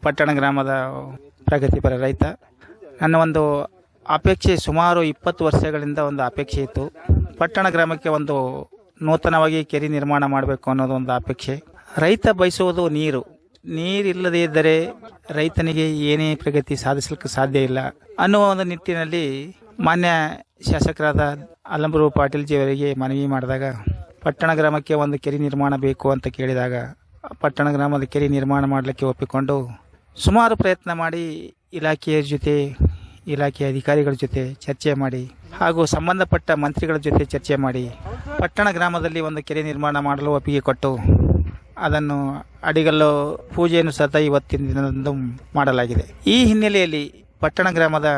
ಪಟ್ಟಣ ಗ್ರಾಮದ ಪ್ರಗತಿಪರ ರೈತ. ನನ್ನ ಒಂದು ಅಪೇಕ್ಷೆ ಸುಮಾರು 20 ವರ್ಷಗಳಿಂದ ಒಂದು ಅಪೇಕ್ಷೆ ಇತ್ತು. ಪಟ್ಟಣ ಗ್ರಾಮಕ್ಕೆ ಒಂದು ನೂತನವಾಗಿ ಕೆರೆ ನಿರ್ಮಾಣ ಮಾಡಬೇಕು ಅನ್ನೋದು ಒಂದು ಅಪೇಕ್ಷೆ. ರೈತ ಬಯಸುವುದು ನೀರಿಲ್ಲದೇ ಇದ್ದರೆ ರೈತನಿಗೆ ಏನೇ ಪ್ರಗತಿ ಸಾಧಿಸಲಿಕ್ಕೆ ಸಾಧ್ಯ ಇಲ್ಲ ಅನ್ನುವ ಒಂದು ನಿಟ್ಟಿನಲ್ಲಿ ಮಾನ್ಯ ಶಾಸಕರಾದ ಅಲ್ಲಂಪ್ರಭು ಪಾಟೀಲ್ ಜಿಯವರಿಗೆ ಮನವಿ ಮಾಡಿದಾಗ, ಪಟ್ಟಣ ಗ್ರಾಮಕ್ಕೆ ಒಂದು ಕೆರೆ ನಿರ್ಮಾಣ ಬೇಕು ಅಂತ ಕೇಳಿದಾಗ ಪಟ್ಟಣ ಗ್ರಾಮದ ಕೆರೆ ನಿರ್ಮಾಣ ಮಾಡಲಿಕ್ಕೆ ಒಪ್ಪಿಕೊಂಡು ಸುಮಾರು ಪ್ರಯತ್ನ ಮಾಡಿ ಇಲಾಖೆಯ ಅಧಿಕಾರಿಗಳ ಜೊತೆ ಚರ್ಚೆ ಮಾಡಿ ಹಾಗೂ ಸಂಬಂಧಪಟ್ಟ ಮಂತ್ರಿಗಳ ಜೊತೆ ಚರ್ಚೆ ಮಾಡಿ ಪಟ್ಟಣ ಗ್ರಾಮದಲ್ಲಿ ಒಂದು ಕೆರೆ ನಿರ್ಮಾಣ ಮಾಡಲು ಒಪ್ಪಿಗೆ ಕೊಟ್ಟು ಅದನ್ನು ಅಡಿಗಲ್ಲು ಪೂಜೆಯನ್ನು ಸಹ ಇವತ್ತಿನ ದಿನದಂದು ಮಾಡಲಾಗಿದೆ. ಈ ಹಿನ್ನೆಲೆಯಲ್ಲಿ ಪಟ್ಟಣ ಗ್ರಾಮದ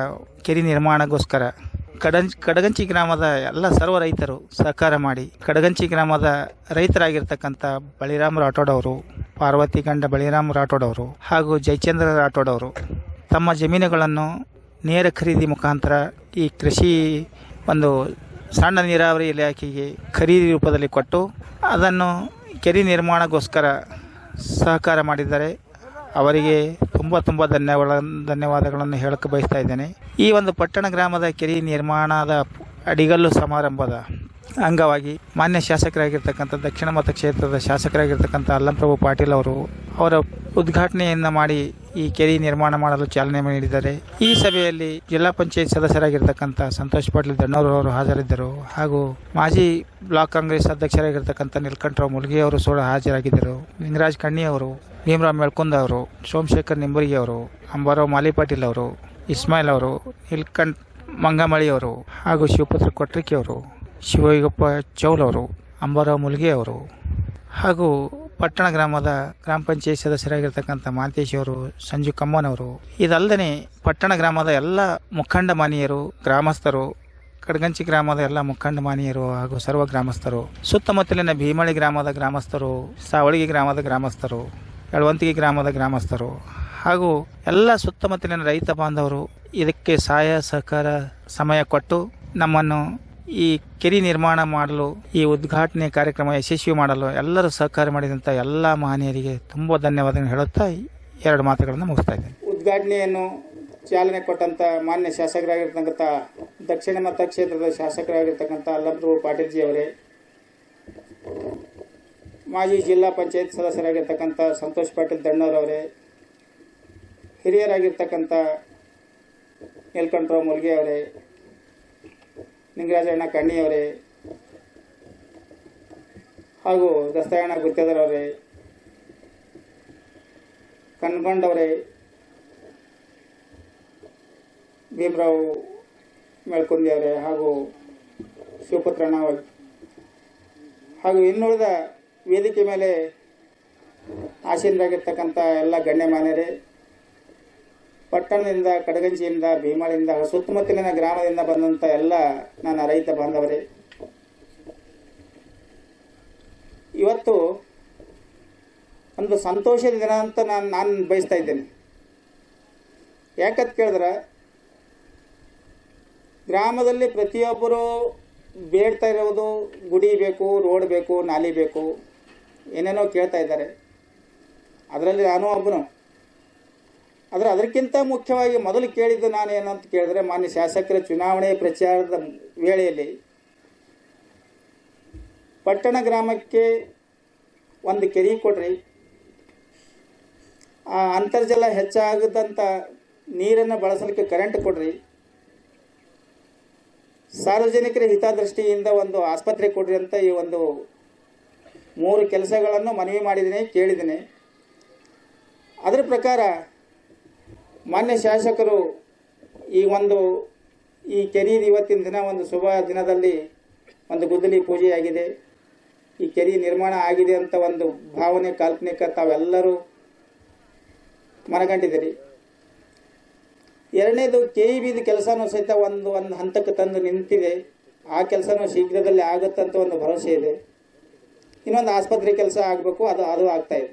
ಕೆರೆ ನಿರ್ಮಾಣಕ್ಕೋಸ್ಕರ ಕಡಗಂಚಿ ಗ್ರಾಮದ ಎಲ್ಲ ಸರ್ವ ರೈತರು ಸಹಕಾರ ಮಾಡಿ, ಕಡಗಂಚಿ ಗ್ರಾಮದ ರೈತರಾಗಿರ್ತಕ್ಕಂಥ ಬಳಿರಾಮ್ ರಾಠೋಡ್ ಅವರು, ಪಾರ್ವತಿ ಗಂಡ ಬಳಿರಾಮ್ ರಾಠೋಡ್ ಅವರು ಹಾಗೂ ಜಯಚಂದ್ರ ರಾಠೋಡ್ ಅವರು ತಮ್ಮ ಜಮೀನುಗಳನ್ನು ನೇರ ಖರೀದಿ ಮುಖಾಂತರ ಈ ಕೃಷಿ ಒಂದು ಸಣ್ಣ ನೀರಾವರಿ ಇಲಾಖೆಗೆ ಖರೀದಿ ರೂಪದಲ್ಲಿ ಕೊಟ್ಟು ಅದನ್ನು ಕೆರೆ ನಿರ್ಮಾಣಕ್ಕೋಸ್ಕರ ಸಹಕಾರ ಮಾಡಿದ್ದಾರೆ. ಅವರಿಗೆ ತುಂಬ ಧನ್ಯವಾದಗಳನ್ನು ಹೇಳಕ್ಕೆ ಬಯಸ್ತಾ ಇದ್ದೇನೆ. ಈ ಒಂದು ಪಟ್ಟಣ ಗ್ರಾಮದ ಕೆರೆ ನಿರ್ಮಾಣದ ಅಡಿಗಲ್ಲು ಸಮಾರಂಭದ ಅಂಗವಾಗಿ ಮಾನ್ಯ ಶಾಸಕರಾಗಿರ್ತಕ್ಕಂಥ ದಕ್ಷಿಣ ಮತಕ್ಷೇತ್ರದ ಶಾಸಕರಾಗಿರ್ತಕ್ಕಂಥ ಅಲ್ಲಂಪ್ರಭು ಪಾಟೀಲ್ ಅವರು ಅವರ ಉದ್ಘಾಟನೆಯನ್ನು ಮಾಡಿ ಈ ಕೆರೆ ನಿರ್ಮಾಣ ಮಾಡಲು ಚಾಲನೆ ನೀಡಿದ್ದಾರೆ. ಈ ಸಭೆಯಲ್ಲಿ ಜಿಲ್ಲಾ ಪಂಚಾಯತ್ ಸದಸ್ಯರಾಗಿರ್ತಕ್ಕಂಥ ಸಂತೋಷ್ ಪಾಟೀಲ್ ದಣ್ಣೂರವರು ಹಾಜರಿದ್ದರು ಹಾಗೂ ಮಾಜಿ ಬ್ಲಾಕ್ ಕಾಂಗ್ರೆಸ್ ಅಧ್ಯಕ್ಷರಾಗಿರ್ತಕ್ಕಂಥ ನೀಲಕಂಠರಾವ್ ಮುಲ್ಗಿ ಅವರು ಸಹ ಹಾಜರಾಗಿದ್ದರು. ಲಿಂಗರಾಜ್ ಕಣ್ಣಿ ಅವರು, ಭೀಮರಾವ್ ಮೆಳ್ಕುಂದ ಅವರು, ಸೋಮಶೇಖರ್ ನಿಂಬುರ್ಗಿ ಅವರು, ಅಂಬಾರಾವ್ ಮಾಲಿ ಪಾಟೀಲ್ ಅವರು, ಇಸ್ಮಾಯಿಲ್ ಅವರು, ನೀಲಕಂಠ್ ಮಂಗಮಳಿ ಅವರು ಹಾಗೂ ಶಿವಪುತ್ರ ಕೊಟ್ರಿಕೆ ಅವರು, ಶಿವಯೋಗಪ್ಪ ಚೌಲ್ ಅವರು, ಅಂಬಾರಾವ್ ಮುಲ್ಗಿ ಅವರು ಹಾಗೂ ಪಟ್ಟಣ ಗ್ರಾಮದ ಗ್ರಾಮ ಪಂಚಾಯತ್ ಸದಸ್ಯರಾಗಿರ್ತಕ್ಕಂಥ ಮಾಂತೇಶ್ ಅವರು, ಸಂಜು ಕಮ್ಮನವರು, ಇದಲ್ಲದೆ ಪಟ್ಟಣ ಗ್ರಾಮದ ಎಲ್ಲ ಮುಖಂಡ ಮಾನೀಯರು, ಗ್ರಾಮಸ್ಥರು, ಕಡಗಂಚಿ ಗ್ರಾಮದ ಎಲ್ಲ ಮುಖಂಡ ಮಾನೀಯರು ಹಾಗೂ ಸರ್ವ ಗ್ರಾಮಸ್ಥರು, ಸುತ್ತಮುತ್ತಲಿನ ಭೀಮಳಿ ಗ್ರಾಮದ ಗ್ರಾಮಸ್ಥರು, ಸಾವಳಗಿ ಗ್ರಾಮದ ಗ್ರಾಮಸ್ಥರು, ಯಳವಂತಿಗೆ ಗ್ರಾಮದ ಗ್ರಾಮಸ್ಥರು ಹಾಗೂ ಎಲ್ಲ ಸುತ್ತಮುತ್ತಲಿನ ರೈತ ಬಾಂಧವರು ಇದಕ್ಕೆ ಸಹಾಯ ಸಹಕಾರ ಸಮಯ ಕೊಟ್ಟು ನಮ್ಮನ್ನು ಈ ಕೆರೆ ನಿರ್ಮಾಣ ಮಾಡಲು, ಈ ಉದ್ಘಾಟನೆ ಕಾರ್ಯಕ್ರಮ ಯಶಸ್ವಿ ಮಾಡಲು ಎಲ್ಲರೂ ಸಹಕಾರ ಮಾಡಿದಂಥ ಎಲ್ಲ ಮಹನೀಯರಿಗೆ ತುಂಬ ಧನ್ಯವಾದಗಳನ್ನು ಹೇಳುತ್ತಾ 2 ಮಾತುಗಳನ್ನು ಮುಗಿಸ್ತಾ ಇದ್ದೇನೆ. ಉದ್ಘಾಟನೆಯನ್ನು ಚಾಲನೆ ಕೊಟ್ಟಂಥ ಮಾನ್ಯ ಶಾಸಕರಾಗಿರ್ತಕ್ಕಂಥ ದಕ್ಷಿಣ ಮತಕ್ಷೇತ್ರದ ಶಾಸಕರಾಗಿರ್ತಕ್ಕಂಥ ಅಲ್ಲಂಪ್ರಭು ಪಾಟೀಲ್ ಜಿ ಅವರೇ, ಮಾಜಿ ಜಿಲ್ಲಾ ಪಂಚಾಯತ್ ಸದಸ್ಯರಾಗಿರ್ತಕ್ಕಂಥ ಸಂತೋಷ್ ಪಾಟೀಲ್ ದಣ್ಣೂರವರೇ, ಹಿರಿಯರಾಗಿರ್ತಕ್ಕಂಥ ನೀಲಕಂಠರಾವ್ ಮುಲ್ಗಿ ಅವರೇ, ಲಿಂಗರಾಜಣ್ಣ ಕಣ್ಣಿಯವರೇ ಹಾಗೂ ದಸ್ತಯಣ್ಣ ಗುತ್ತೇದಾರವರೇ, ಕನ್ಗೊಂಡವರೇ, ಭೀಮರಾವ್ ಮೆಳ್ಕುಂದಿಯವರೇ ಹಾಗೂ ಶಿವಪುತ್ರಣ್ಣ ಹಾಗೂ ಇನ್ನುಳಿದ ವೇದಿಕೆ ಮೇಲೆ ಆಸೀನರಾಗಿರ್ತಕ್ಕಂಥ ಎಲ್ಲ ಗಣ್ಯಮಾನ್ಯರೇ, ಪಟ್ಟಣದಿಂದ, ಕಡಗಂಚಿಯಿಂದ, ಭೀಮಳಿಂದ, ಸುತ್ತಮುತ್ತಲಿನ ಗ್ರಾಮದಿಂದ ಬಂದಂಥ ಎಲ್ಲ ನನ್ನ ರೈತ ಬಾಂಧವರೇ, ಇವತ್ತು ಒಂದು ಸಂತೋಷದ ದಿನ ಅಂತ ನಾನು ಬಯಸ್ತಾ ಇದ್ದೇನೆ. ಯಾಕಂತ ಕೇಳಿದ್ರೆ, ಗ್ರಾಮದಲ್ಲಿ ಪ್ರತಿಯೊಬ್ಬರು ಬೇಡ್ತಾ ಇರೋದು ಗುಡಿ ಬೇಕು, ರೋಡ್ ಬೇಕು, ನಾಲಿ ಬೇಕು, ಏನೇನೋ ಕೇಳ್ತಾ ಇದ್ದಾರೆ. ಅದರಲ್ಲಿ ನಾನು ಒಬ್ಬನು. ಆದರೆ ಅದಕ್ಕಿಂತ ಮುಖ್ಯವಾಗಿ ಮೊದಲು ಕೇಳಿದ್ದು ನಾನು ಏನಂತ ಕೇಳಿದ್ರೆ, ಮಾನ್ಯ ಶಾಸಕರ ಚುನಾವಣೆ ಪ್ರಚಾರದ ವೇಳೆಯಲ್ಲಿ ಪಟ್ಟಣ ಗ್ರಾಮಕ್ಕೆ ಒಂದು ಕೆರೆ ಕೊಡ್ರಿ, ಆ ಅಂತರ್ಜಲ ಹೆಚ್ಚಾಗದಂಥ ನೀರನ್ನು ಬಳಸಲಿಕ್ಕೆ ಕರೆಂಟ್ ಕೊಡ್ರಿ, ಸಾರ್ವಜನಿಕರ ಹಿತದೃಷ್ಟಿಯಿಂದ ಒಂದು ಆಸ್ಪತ್ರೆ ಕೊಡ್ರಿ ಅಂತ ಈ ಒಂದು 3 ಕೆಲಸಗಳನ್ನು ಮನವಿ ಮಾಡಿದ್ದೀನಿ, ಕೇಳಿದ್ದೀನಿ. ಅದರ ಪ್ರಕಾರ ಮಾನ್ಯ ಶಾಸಕರು ಈ ಕೆರೆ ಇವತ್ತಿನ ದಿನ ಒಂದು ಶುಭ ದಿನದಲ್ಲಿ ಒಂದು ಗುದ್ದಲಿ ಪೂಜೆಯಾಗಿದೆ, ಈ ಕೆರೆ ನಿರ್ಮಾಣ ಆಗಿದೆ ಅಂತ ಒಂದು ಭಾವನೆ, ಕಾಲ್ಪನಿಕ ತಾವೆಲ್ಲರೂ ಮನಗಂಡಿದ್ದೀರಿ. ಎರಡನೇದು KEBದ ಕೆಲಸನೂ ಸಹಿತ ಒಂದು ಹಂತಕ್ಕೆ ತಂದು ನಿಂತಿದೆ. ಆ ಕೆಲಸನೂ ಶೀಘ್ರದಲ್ಲಿ ಆಗುತ್ತಂತ ಒಂದು ಭರವಸೆ ಇದೆ. ಇನ್ನೊಂದು ಆಸ್ಪತ್ರೆ ಕೆಲಸ ಆಗಬೇಕು, ಅದು ಆಗ್ತಾ ಇದೆ.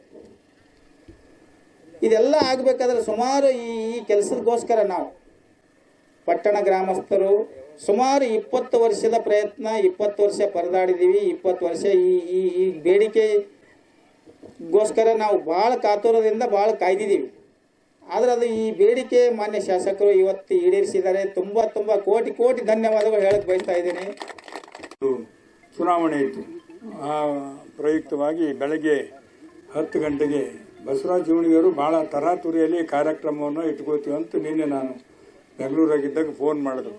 ಇದೆಲ್ಲ ಆಗಬೇಕಾದ್ರೆ ಸುಮಾರು ಈ ಕೆಲಸದಗೋಸ್ಕರ ನಾವು ಪಟ್ಟಣ ಗ್ರಾಮಸ್ಥರು ಸುಮಾರು 20 ವರ್ಷದ ಪ್ರಯತ್ನ, 20 ವರ್ಷ ಪರದಾಡಿದ್ದೀವಿ. 20 ವರ್ಷ ಈ ಬೇಡಿಕೆಗೋಸ್ಕರ ನಾವು ಭಾಳ ಕಾತುರದಿಂದ ಭಾಳ ಕಾಯ್ದಿದ್ದೀವಿ. ಆದರೆ ಅದು ಈ ಬೇಡಿಕೆ ಮಾನ್ಯ ಶಾಸಕರು ಇವತ್ತು ಈಡೇರಿಸಿದ್ದಾರೆ. ತುಂಬ ಕೋಟಿ ಕೋಟಿ ಧನ್ಯವಾದಗಳು ಹೇಳಕ್ಕೆ ಬಯಸ್ತಾ ಇದ್ದೀನಿ. ಚುನಾವಣೆ ಇತ್ತು. ಆ ಪ್ರಯುಕ್ತವಾಗಿ ಬೆಳಗ್ಗೆ 10 ಗಂಟೆಗೆ ಬಸವರಾಜ ಜೀವಣಿಯವರು ಭಾಳ ತರಾತುರಿಯಲ್ಲಿ ಕಾರ್ಯಕ್ರಮವನ್ನು ಇಟ್ಕೋತೀವಿ ಅಂತ ನಿನ್ನೆ ನಾನು ಬೆಂಗಳೂರಾಗಿದ್ದಾಗ ಫೋನ್ ಮಾಡಿದ್ರು.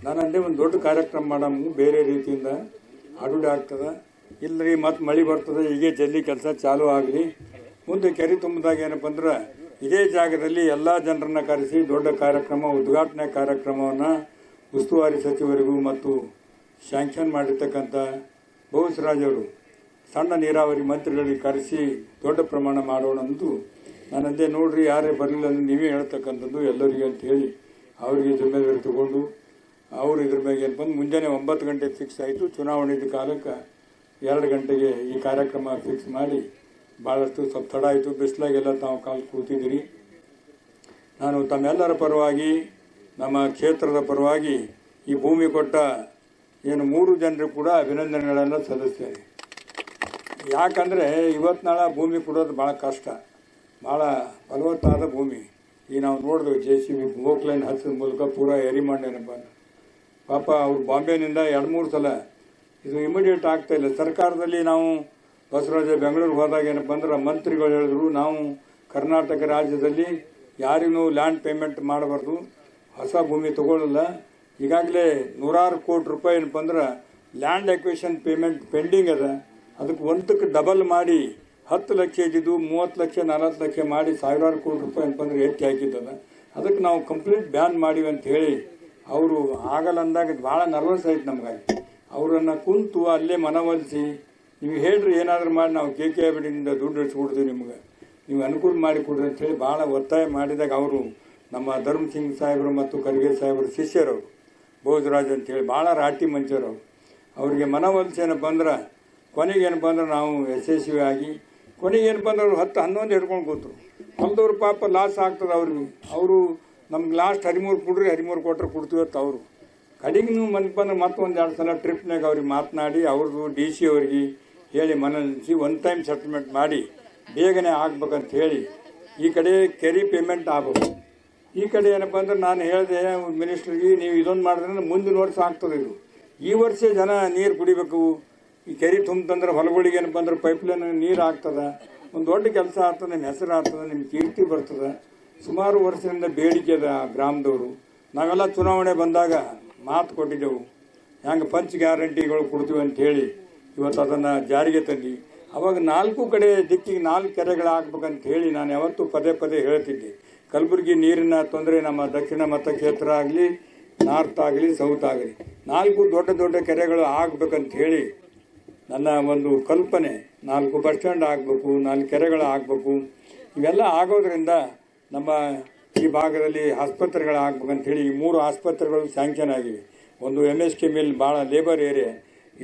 ನಾನು ಅಂದೇ ಒಂದು ದೊಡ್ಡ ಕಾರ್ಯಕ್ರಮ ಮಾಡಮ್ಮ, ಬೇರೆ ರೀತಿಯಿಂದ ಅಡುಗೆ ಆಗ್ತದೆ, ಇಲ್ಲರಿ ಮತ್ತು ಮಳೆ ಬರ್ತದೆ, ಹೀಗೆ ಜಲ್ದಿ ಕೆಲಸ ಚಾಲೂ ಆಗಲಿ, ಮುಂದೆ ಕೆರೆ ತುಂಬಿದಾಗ ಏನಪ್ಪ ಅಂದ್ರೆ ಇದೇ ಜಾಗದಲ್ಲಿ ಎಲ್ಲ ಜನರನ್ನ ಕರೆಸಿ ದೊಡ್ಡ ಕಾರ್ಯಕ್ರಮ, ಉದ್ಘಾಟನೆ ಕಾರ್ಯಕ್ರಮವನ್ನು ಉಸ್ತುವಾರಿ ಸಚಿವರಿಗೂ ಮತ್ತು ಶಾಂಕ್ಷನ್ ಮಾಡಿರ್ತಕ್ಕಂಥ ಬಹುಸರಾಜ್ ಅವರು ಸಣ್ಣ ನೀರಾವರಿ ಮಂತ್ರಿಗಳಿಗೆ ಕರೆಸಿ ದೊಡ್ಡ ಪ್ರಮಾಣ ಮಾಡೋಣ ಅಂದು ನಾನಂದೇ ನೋಡ್ರಿ, ಯಾರೇ ಬರಲಿಲ್ಲ ಅಂದ್ರೆ ನೀವೇ ಹೇಳ್ತಕ್ಕಂಥದ್ದು ಎಲ್ಲರಿಗೆ ಅಂತ ಹೇಳಿ ಅವರಿಗೆ ಜಿಮ್ಮೆದಾರಿ ತಗೊಂಡು ಅವರು ಇದ್ರ ಬಗ್ಗೆ ಏನು ಬಂದು ಮುಂಜಾನೆ 9 ಗಂಟೆಗೆ ಫಿಕ್ಸ್ ಆಯಿತು. ಚುನಾವಣೆ ಇದ್ದ ಕಾಲಕ್ಕೆ 2 ಗಂಟೆಗೆ ಈ ಕಾರ್ಯಕ್ರಮ ಫಿಕ್ಸ್ ಮಾಡಿ ಭಾಳಷ್ಟು ಸ್ವಲ್ಪ ತಡ ಆಯಿತು. ಬಿಸಿಲಾಗೆಲ್ಲ ತಾವು ಕಾಲು ಕೂತಿದ್ದೀರಿ. ನಾನು ತಮ್ಮೆಲ್ಲರ ಪರವಾಗಿ, ನಮ್ಮ ಕ್ಷೇತ್ರದ ಪರವಾಗಿ ಈ ಭೂಮಿ ಕೊಟ್ಟ 3 ಜನರು ಕೂಡ ಅಭಿನಂದನೆಗಳನ್ನು ಸಲ್ಲಿಸ್ತೇನೆ. ಯಾಕಂದರೆ ಇವತ್ತು ನಾಳೆ ಭೂಮಿ ಕೊಡೋದು ಭಾಳ ಕಷ್ಟ, ಭಾಳ ಫಲವತ್ತಾದ ಭೂಮಿ. ಈಗ ನಾವು ನೋಡಿದ್ವಿ JCB ಬೋಕ್ಲೈನ್ ಹಚ್ಚಿದ ಮೂಲಕ ಪೂರಾ ಎರಿಮಣ್ಣೇನಪ್ಪ ಪಾಪ ಅವ್ರು ಬಾಂಬೆನಿಂದ 2-3 ಸಲ ಇದು ಇಮಿಡಿಯೇಟ್ ಆಗ್ತಾ ಇಲ್ಲ. ಸರ್ಕಾರದಲ್ಲಿ ನಾವು ಬಸವರಾಜ ಬೆಂಗಳೂರಿಗೆ ಹೋದಾಗ ಏನಪ್ಪ ಅಂದ್ರೆ ಮಂತ್ರಿಗಳು ಹೇಳಿದ್ರು, ನಾವು ಕರ್ನಾಟಕ ರಾಜ್ಯದಲ್ಲಿ ಯಾರಿಗೂ ಲ್ಯಾಂಡ್ ಪೇಮೆಂಟ್ ಮಾಡಬಾರ್ದು, ಹೊಸ ಭೂಮಿ ತಗೊಳ್ಳಲ್ಲ, ಈಗಾಗಲೇ 100 ಕೋಟಿ ರೂಪಾಯಿ ಏನಪ್ಪ ಅಂದ್ರೆ ಲ್ಯಾಂಡ್ ಅಕ್ವಿಷನ್ ಪೇಮೆಂಟ್ ಪೆಂಡಿಂಗ್ ಅದ, ಅದಕ್ಕೆ 1ಕ್ಕೆ ಡಬಲ್ ಮಾಡಿ 10 ಲಕ್ಷ ಇದ್ದಿದ್ದು 30 ಲಕ್ಷ 40 ಲಕ್ಷ ಮಾಡಿ 1000 ಕೋಟಿ ರೂಪಾಯಿ ಏನಪ್ಪ ಅಂದ್ರೆ ಎತ್ತಿ ಹಾಕಿದ್ದದ, ಅದಕ್ಕೆ ನಾವು ಕಂಪ್ಲೀಟ್ ಬ್ಯಾನ್ ಮಾಡಿವಿ ಅಂತ ಹೇಳಿ ಅವರು ಆಗಲ್ಲ ಅಂದಾಗ ಭಾಳ ನರ್ವಸ್ ಆಯ್ತು ನಮಗಾಗಿ. ಅವರನ್ನು ಕುಂತು ಅಲ್ಲೇ ಮನವೊಲಿಸಿ ನೀವು ಹೇಳ್ರಿ ಏನಾದರೂ ಮಾಡಿ ನಾವು KKBಡಿಯಿಂದ ದುಡ್ಡು ಇಳಿಸ್ಕೊಡ್ತೀವಿ, ನಿಮ್ಗೆ ನೀವು ಅನುಕೂಲ ಮಾಡಿಕೊಡ್ರಿ ಅಂತ ಹೇಳಿ ಭಾಳ ಒತ್ತಾಯ ಮಾಡಿದಾಗ ಅವರು ನಮ್ಮ ಧರ್ಮ ಸಿಂಗ್ ಸಾಹೇಬರು ಮತ್ತು ಕರಿಗೇರಿ ಸಾಹೇಬರು ಶಿಷ್ಯರವರು ಭೋಜರಾಜ್ ಅಂತೇಳಿ ಭಾಳ ರಾಟಿ ಮಂಚರು ಅವರಿಗೆ ಮನವೊಲಿಸಿ ಏನಪ್ಪ ಅಂದ್ರೆ ಕೊನೆಗೇನಪ್ಪ ಅಂದ್ರೆ ನಾವು ಯಶಸ್ವಿ ಆಗಿ ಕೊನೆಗೇನಪ್ಪ ಅಂದ್ರೆ ಅವರು 10-11 ಹಿಡ್ಕೊಂಡು ಕೂತರು. ಹೊಲದವ್ರು ಪಾಪ ಲಾಸ್ ಆಗ್ತದೆ ಅವ್ರಿಗೆ. ಅವರು ನಮ್ಗೆ ಲಾಸ್ಟ್ 13 ಕೊಡ್ರಿ, 13 ಕೊಟ್ಟರೆ ಕೊಡ್ತೀವತ್ತು ಅವರು. ಕಡೆಗೂ ಮನಪ್ಪ ಅಂದ್ರೆ ಮತ್ತೊಂದು 2 ಸಲ ಟ್ರಿಪ್ನಾಗ ಅವ್ರಿಗೆ ಮಾತನಾಡಿ ಅವ್ರದ್ದು DC ಅವ್ರಿಗೆ ಹೇಳಿ ಮನವೊಲಿಸಿ 1 ಟೈಮ್ ಸೆಟಲ್ಮೆಂಟ್ ಮಾಡಿ ಬೇಗನೆ ಆಗ್ಬೇಕಂತ ಹೇಳಿ ಈ ಕಡೆ ಕೆರಿ ಪೇಮೆಂಟ್ ಆಗ್ಬೇಕು. ಈ ಕಡೆ ಏನಪ್ಪ ಅಂದ್ರೆ ನಾನು ಹೇಳಿದೆ ಮಿನಿಸ್ಟ್ರಿಗೆ, ನೀವು ಇದೊಂದು ಮಾಡಿದ್ರೆ ಮುಂದಿನ ವರ್ಷ ಆಗ್ತದೆ, ಇದು ಈ ವರ್ಷ ಜನ ನೀರು ಕುಡಿಬೇಕು. ಈ ಕೆರೆ ತುಂಬಂದ್ರೆ ಹೊಲಗಳಿಗೆ ಏನಪ್ಪ ಅಂದ್ರೆ ಪೈಪ್ಲೈನ್ ನೀರು ಆಗ್ತದೆ, ಒಂದು ದೊಡ್ಡ ಕೆಲಸ ಆಗ್ತದೆ, ನಿಮ್ಮ ಹೆಸರು ಆಗ್ತದೆ, ನಿಮ್ಮ ಕೀರ್ತಿ ಬರ್ತದೆ. ಸುಮಾರು ವರ್ಷದಿಂದ ಬೇಡಿಕೆ ಅದ ಗ್ರಾಮದವರು. ನಾವೆಲ್ಲ ಚುನಾವಣೆ ಬಂದಾಗ ಮಾತು ಕೊಟ್ಟಿದ್ದೆವು, ಹೆಂಗೆ ಪಂಚ್ ಗ್ಯಾರಂಟಿಗಳು ಕೊಡ್ತೀವಿ ಅಂತ ಹೇಳಿ ಇವತ್ತು ಅದನ್ನು ಜಾರಿಗೆ ತಂದು ಅವಾಗ 4 ಕಡೆ ದಿಕ್ಕಿಗೆ 4 ಕೆರೆಗಳು ಹಾಕ್ಬೇಕಂತ ಹೇಳಿ ನಾನು ಯಾವತ್ತೂ ಪದೇ ಹೇಳ್ತಿದ್ದೆ. ಕಲಬುರಗಿ ನೀರಿನ ತೊಂದರೆ ನಮ್ಮ ದಕ್ಷಿಣ ಮತಕ್ಷೇತ್ರ ಆಗಲಿ, ನಾರ್ತ್ ಆಗಲಿ, ಸೌತ್ ಆಗಲಿ 4 ದೊಡ್ಡ ಕೆರೆಗಳು ಆಗ್ಬೇಕಂತ ಹೇಳಿ ನನ್ನ ಒಂದು ಕಲ್ಪನೆ. 4 ಬಸ್ ಸ್ಟ್ಯಾಂಡ್ ಆಗಬೇಕು, 4 ಕೆರೆಗಳು ಆಗಬೇಕು. ಇವೆಲ್ಲ ಆಗೋದ್ರಿಂದ ನಮ್ಮ ಈ ಭಾಗದಲ್ಲಿ ಆಸ್ಪತ್ರೆಗಳು ಆಗ್ಬೇಕಂತ ಹೇಳಿ ಈ 3 ಆಸ್ಪತ್ರೆಗಳು ಸ್ಯಾಂಕ್ಷನ್ ಆಗಿವೆ. ಒಂದು MSK ಮಿಲ್ ಭಾಳ ಲೇಬರ್ ಏರಿಯಾ,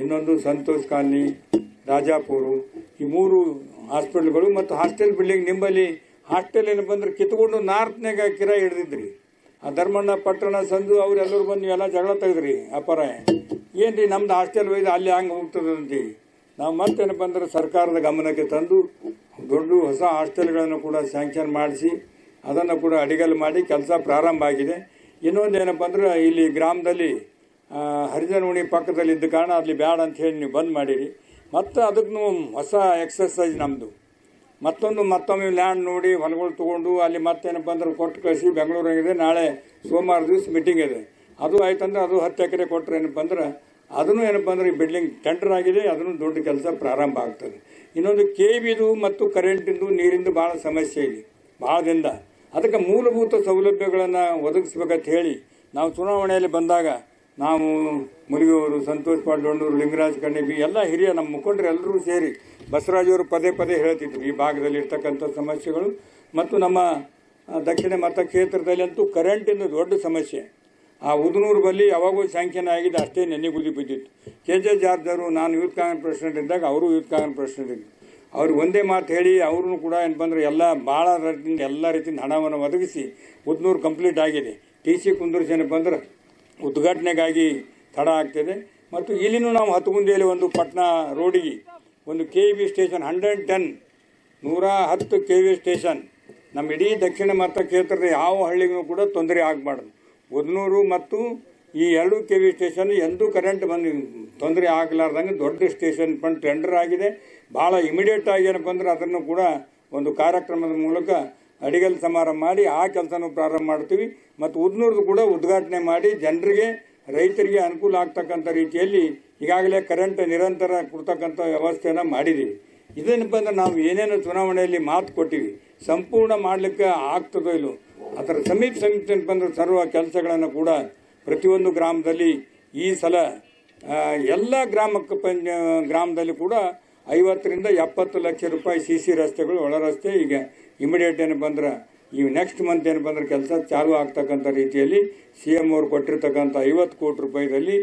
ಇನ್ನೊಂದು ಸಂತೋಷ್ ಕಾಲನಿ, ರಾಜಾಪುರ, ಈ 3 ಹಾಸ್ಪಿಟ್ಲ್ಗಳು ಮತ್ತು ಹಾಸ್ಟೆಲ್ ಬಿಲ್ಡಿಂಗ್. ನಿಮ್ಮಲ್ಲಿ ಹಾಸ್ಟೆಲ್ ಏನಪ್ಪ ಅಂದ್ರೆ ಕಿತ್ಕೊಂಡು ನಾರ್ತ್ನಾಗ ಕಿರಾಯಿ ಹಿಡಿದಿದ್ರಿ. ಆ ಧರ್ಮಣ್ಣ ಪಟ್ಟಣ ಸಂದು ಅವರೆಲ್ಲರೂ ಬಂದು ನೀವೆಲ್ಲ ಜಗಳ ತೆಗೆದ್ರಿ. ಅಪಾರ ಏನು ರೀ ನಮ್ದು ಹಾಸ್ಟೆಲ್ ಒಯ್ದು ಅಲ್ಲಿ ಹಂಗೆ ಹೋಗ್ತದಂತೀವಿ. ನಾವು ಮತ್ತೇನಪ್ಪ ಅಂದ್ರೆ ಸರ್ಕಾರದ ಗಮನಕ್ಕೆ ತಂದು ದೊಡ್ಡ ಹೊಸ ಹಾಸ್ಟೆಲ್ಗಳನ್ನು ಕೂಡ ಸ್ಯಾಂಕ್ಷನ್ ಮಾಡಿಸಿ ಅದನ್ನು ಕೂಡ ಅಡಿಗಲ್ಲು ಮಾಡಿ ಕೆಲಸ ಪ್ರಾರಂಭ ಆಗಿದೆ. ಇನ್ನೊಂದು ಏನಪ್ಪ ಅಂದ್ರೆ ಇಲ್ಲಿ ಗ್ರಾಮದಲ್ಲಿ ಹರಿಜನ ಉಣಿ ಪಕ್ಕದಲ್ಲಿ ಇದ್ದ ಕಾರಣ ಅಲ್ಲಿ ಬ್ಯಾಡ ಅಂತ ಹೇಳಿ ನೀವು ಬಂದ್ ಮಾಡಿರಿ. ಮತ್ತು ಅದಕ್ಕೂ ಹೊಸ ಎಕ್ಸರ್ಸೈಜ್ ನಮ್ಮದು. ಮತ್ತೊಮ್ಮೆ ಲ್ಯಾಂಡ್ ನೋಡಿ ಹೊಲಗಳು ತೊಗೊಂಡು ಅಲ್ಲಿ ಮತ್ತೇನಪ್ಪ ಅಂದ್ರೆ ಕೊಟ್ಟು ಕಳಿಸಿ ಬೆಂಗಳೂರಾಗಿದೆ. ನಾಳೆ ಸೋಮವಾರ ದಿವಸ ಮೀಟಿಂಗ್ ಇದೆ. ಅದು ಆಯ್ತಂದ್ರೆ ಅದು 10 ಎಕರೆ ಕೊಟ್ಟರೆ ಏನಪ್ಪ ಅಂದ್ರೆ ಅದನ್ನು ಏನಪ್ಪ ಅಂದ್ರೆ ಈ ಬಿಲ್ಡಿಂಗ್ ಟೆಂಡರ್ ಆಗಿದೆ, ಅದನ್ನು ದೊಡ್ಡ ಕೆಲಸ ಪ್ರಾರಂಭ ಆಗ್ತದೆ. ಇನ್ನೊಂದು KBದು ಮತ್ತು ಕರೆಂಟಿಂದು ನೀರಿಂದು ಭಾಳ ಸಮಸ್ಯೆ ಇದೆ ಭಾಳದಿಂದ. ಅದಕ್ಕೆ ಮೂಲಭೂತ ಸೌಲಭ್ಯಗಳನ್ನು ಒದಗಿಸ್ಬೇಕಂತ ಹೇಳಿ ನಾವು ಚುನಾವಣೆಯಲ್ಲಿ ಬಂದಾಗ ನಾವು ಮುರುಗಿಯವರು, ಸಂತೋಷ್ ಪಾಟೀಲ್, ಲಿಂಗರಾಜ್ ಕಣ್ಣಿಬಿ ಎಲ್ಲ ಹಿರಿಯ ನಮ್ಮ ಮುಖಂಡರು ಎಲ್ಲರೂ ಸೇರಿ ಬಸವರಾಜವರು ಪದೇ ಹೇಳ್ತಿದ್ರು ಈ ಭಾಗದಲ್ಲಿ ಇರ್ತಕ್ಕಂಥ ಸಮಸ್ಯೆಗಳು. ಮತ್ತು ನಮ್ಮ ದಕ್ಷಿಣ ಮತಕ್ಷೇತ್ರದಲ್ಲಿ ಅಂತೂ ಕರೆಂಟಿಂದು ದೊಡ್ಡ ಸಮಸ್ಯೆ. ಆ ಉದನೂರು ಬಲ್ಲಿ ಯಾವಾಗೂ ಸ್ಯಾಂಕ್ಷನ್ ಆಗಿದೆ, ಅಷ್ಟೇ ನೆನೆಗುದಿ ಬಿದ್ದಿತ್ತು. KJ ಜಾರ್ಜ್ ಅವರು, ನಾನು ಯೂತ್ ಕಾಂಗ್ರೆಸ್ ಪ್ರೆಸಿಡೆಂಟ್ ಇದ್ದಾಗ ಅವರು ಯೂತ್ ಕಾಂಗ್ರೆಸ್ ಪ್ರೆಸಿಡೆಂಟ್ ಇದ್ದರು. ಅವ್ರಿಗೆ ಒಂದೇ ಮಾತು ಹೇಳಿ ಅವ್ರೂ ಕೂಡ ಏನಪ್ಪ ಅಂದ್ರೆ ಎಲ್ಲ ರೀತಿಯಿಂದ ಹಣವನ್ನು ಒದಗಿಸಿ ಉದನೂರು ಕಂಪ್ಲೀಟ್ ಆಗಿದೆ. TC ಕುಂದರ್ಸಿ ಏನಪ್ಪ ಅಂದ್ರೆ ಉದ್ಘಾಟನೆಗಾಗಿ ತಡ ಆಗ್ತಿದೆ. ಮತ್ತು ಇಲ್ಲಿನೂ ನಾವು ಹತ್ತಗುಂದಿಯಲ್ಲಿ ಒಂದು ಪಟ್ನಾ ರೋಡಿಗೆ ಒಂದು KV ಸ್ಟೇಷನ್ 110 KV ಸ್ಟೇಷನ್ ನಮ್ಮ ಇಡೀ ದಕ್ಷಿಣ ಮತಕ್ಷೇತ್ರದ ಯಾವ ಹಳ್ಳಿಗೂ ಕೂಡ ತೊಂದರೆ ಆಗಬಾರ್ದು. ಉದ್ನೂರು ಮತ್ತು ಈ 2 KV ಸ್ಟೇಷನ್ ಎಂದೂ ಕರೆಂಟ್ ಬಂದು ತೊಂದರೆ ಆಗಲಾರ್ದಂಗೆ ದೊಡ್ಡ ಸ್ಟೇಷನ್ ಫಂಡ್ ಟೆಂಡರ್ ಆಗಿದೆ. ಭಾಳ ಇಮಿಡಿಯೇಟ್ ಆಗಿ ಏನಪ್ಪ ಅಂದ್ರೆ ಅದನ್ನು ಕೂಡ ಒಂದು ಕಾರ್ಯಕ್ರಮದ ಮೂಲಕ ಅಡಿಗಲ್ ಸಮಾರಂಭ ಮಾಡಿ ಆ ಕೆಲಸನೂ ಪ್ರಾರಂಭ ಮಾಡ್ತೀವಿ. ಮತ್ತು ಉದ್ನೂರ್ದು ಕೂಡ ಉದ್ಘಾಟನೆ ಮಾಡಿ ಜನರಿಗೆ ರೈತರಿಗೆ ಅನುಕೂಲ ಆಗ್ತಕ್ಕಂಥ ರೀತಿಯಲ್ಲಿ ಈಗಾಗಲೇ ಕರೆಂಟ್ ನಿರಂತರ ಕೊಡ್ತಕ್ಕಂಥ ವ್ಯವಸ್ಥೆಯನ್ನು ಮಾಡಿದ್ದೀವಿ. ಇದೇನಪ್ಪ ಅಂದ್ರೆ ನಾವು ಏನೇನು ಚುನಾವಣೆಯಲ್ಲಿ ಮಾತು ಕೊಟ್ಟಿವಿ ಸಂಪೂರ್ಣ ಮಾಡಲಿಕ್ಕೆ ಆಗ್ತದೋ ಇಲ್ಲೋ ಅದರ ಸಮೀಪ ಏನಪ್ಪ ಅಂದ್ರೆ ಸರ್ವ ಕೆಲಸಗಳನ್ನು ಕೂಡ ಪ್ರತಿಯೊಂದು ಗ್ರಾಮದಲ್ಲಿ ಈ ಸಲ ಎಲ್ಲ ಗ್ರಾಮದಲ್ಲಿ ಕೂಡ 50 ರಿಂದ 70 ಲಕ್ಷ ರೂಪಾಯಿ CC ರಸ್ತೆಗಳು ಒಳ ರಸ್ತೆ ಈಗ ಇಮಿಡಿಯೇಟ್ ಏನಪ್ಪ ಅಂದ್ರೆ ಈ ನೆಕ್ಸ್ಟ್ ಮಂತ್ ಏನಪ್ಪ ಅಂದ್ರೆ ಕೆಲಸ ಚಾಲು ಆಗ್ತಕ್ಕಂಥ ರೀತಿಯಲ್ಲಿ CM ಅವರು ಕೊಟ್ಟಿರ್ತಕ್ಕಂಥ 50 ಕೋಟಿ ರೂಪಾಯಿದಲ್ಲಿ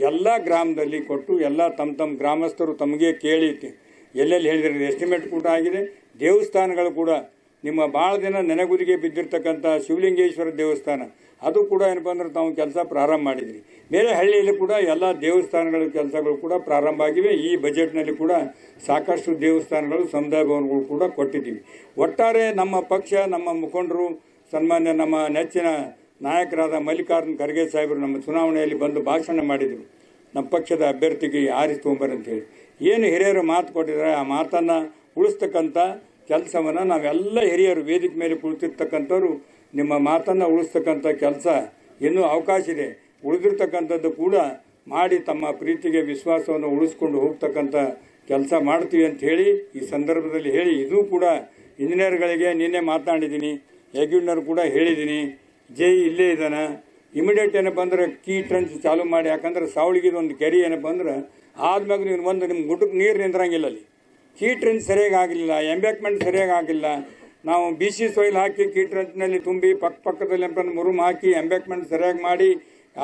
ಎಲ್ಲ ಗ್ರಾಮದಲ್ಲಿ ಕೊಟ್ಟು ಎಲ್ಲ ತಮ್ಮ ಗ್ರಾಮಸ್ಥರು ತಮಗೆ ಕೇಳಿ ಎಲ್ಲೆಲ್ಲಿ ಹೇಳಿದ್ರೆ ಎಸ್ಟಿಮೇಟ್ ಕೂಡ ಆಗಿದೆ. ದೇವಸ್ಥಾನಗಳು ಕೂಡ ನಿಮ್ಮ ಭಾಳ ದಿನ ನೆನೆಗುದಿಗೆ ಬಿದ್ದಿರ್ತಕ್ಕಂಥ ಶಿವಲಿಂಗೇಶ್ವರ ದೇವಸ್ಥಾನ ಅದು ಕೂಡ ಏನಪ್ಪ ಅಂದ್ರೆ ತಾವು ಕೆಲಸ ಪ್ರಾರಂಭ ಮಾಡಿದ್ರಿ. ಬೇರೆ ಹಳ್ಳಿಯಲ್ಲಿ ಕೂಡ ಎಲ್ಲ ದೇವಸ್ಥಾನಗಳ ಕೆಲಸಗಳು ಕೂಡ ಪ್ರಾರಂಭ ಆಗಿವೆ. ಈ ಬಜೆಟ್ನಲ್ಲಿ ಕೂಡ ಸಾಕಷ್ಟು ದೇವಸ್ಥಾನಗಳು ಸಮುದಾಯ ಭವನಗಳು ಕೂಡ ಕೊಟ್ಟಿದ್ದೀವಿ. ಒಟ್ಟಾರೆ ನಮ್ಮ ಪಕ್ಷ ನಮ್ಮ ಮುಖಂಡರು ಸನ್ಮಾನ್ಯ ನಮ್ಮ ನೆಚ್ಚಿನ ನಾಯಕರಾದ ಮಲ್ಲಿಕಾರ್ಜುನ ಖರ್ಗೆ ಸಾಹೇಬರು ನಮ್ಮ ಚುನಾವಣೆಯಲ್ಲಿ ಬಂದು ಭಾಷಣ ಮಾಡಿದರು. ನಮ್ಮ ಪಕ್ಷದ ಅಭ್ಯರ್ಥಿಗೆ ಆರಿಸಿ ತೊಗೊಂಬರಂತೇಳಿ ಏನು ಹಿರಿಯರು ಮಾತು ಕೊಟ್ಟಿದ್ದಾರೆ ಆ ಮಾತನ್ನು ಉಳಿಸ್ತಕ್ಕಂಥ ಕೆಲಸವನ್ನು ನಾವೆಲ್ಲ ಹಿರಿಯರು ವೇದಿಕೆ ಮೇಲೆ ಕುಳಿತಿರ್ತಕ್ಕಂಥವ್ರು ನಿಮ್ಮ ಮಾತನ್ನು ಉಳಿಸ್ತಕ್ಕಂಥ ಕೆಲಸ ಇನ್ನೂ ಅವಕಾಶ ಇದೆ. ಉಳಿದಿರ್ತಕ್ಕಂಥದ್ದು ಕೂಡ ಮಾಡಿ ತಮ್ಮ ಪ್ರೀತಿಗೆ ವಿಶ್ವಾಸವನ್ನು ಉಳಿಸ್ಕೊಂಡು ಹೋಗ್ತಕ್ಕಂಥ ಕೆಲಸ ಮಾಡ್ತೀವಿ ಅಂತ ಹೇಳಿ ಈ ಸಂದರ್ಭದಲ್ಲಿ ಹೇಳಿ ಇದು ಕೂಡ ಇಂಜಿನಿಯರ್ಗಳಿಗೆ ನಿನ್ನೆ ಮಾತನಾಡಿದ್ದೀನಿ, ಯಜ್ಞರು ಕೂಡ ಹೇಳಿದ್ದೀನಿ. ಜೈ ಇಲ್ಲೇ ಇದ್ದಾನೆ. ಇಮಿಡಿಯೇಟ್ ಏನಪ್ಪ ಅಂದ್ರೆ ಕೀ ಟ್ರೆಂಚ್ ಚಾಲು ಮಾಡಿ, ಯಾಕಂದ್ರೆ ಸಾವಳಿಗಿದ ಒಂದು ಕೆರೆ ಏನಪ್ಪ ಅಂದ್ರೆ ಆದ್ಮ್ಯಾಗ ನೀವು ನಿಮ್ಮ ಗುಡ್ಡಕ್ಕೆ ನೀರು ನಿಂದ್ರಂಗಿಲ್ಲ. ಅಲ್ಲಿ ಕೀ ಟ್ರೆಂಚ್ ಸರಿಯಾಗಿ ಆಗಲಿಲ್ಲ, ಎಂಬ್ಯಾಕ್ಮೆಂಟ್ ಸರಿಯಾಗಿ ಆಗಿಲ್ಲ. ನಾವು BC ಸಾಯಿಲ್ ಹಾಕಿ ಕೀ ಟ್ರೆಂಚ್ನಲ್ಲಿ ತುಂಬಿ ಪಕ್ಕದಲ್ಲಿ ಏನಪ್ಪ ಅಂದ್ರೆ ಮುರುಮ್ ಹಾಕಿ ಎಂಬ್ಯಾಕ್ಮೆಂಟ್ ಸರಿಯಾಗಿ ಮಾಡಿ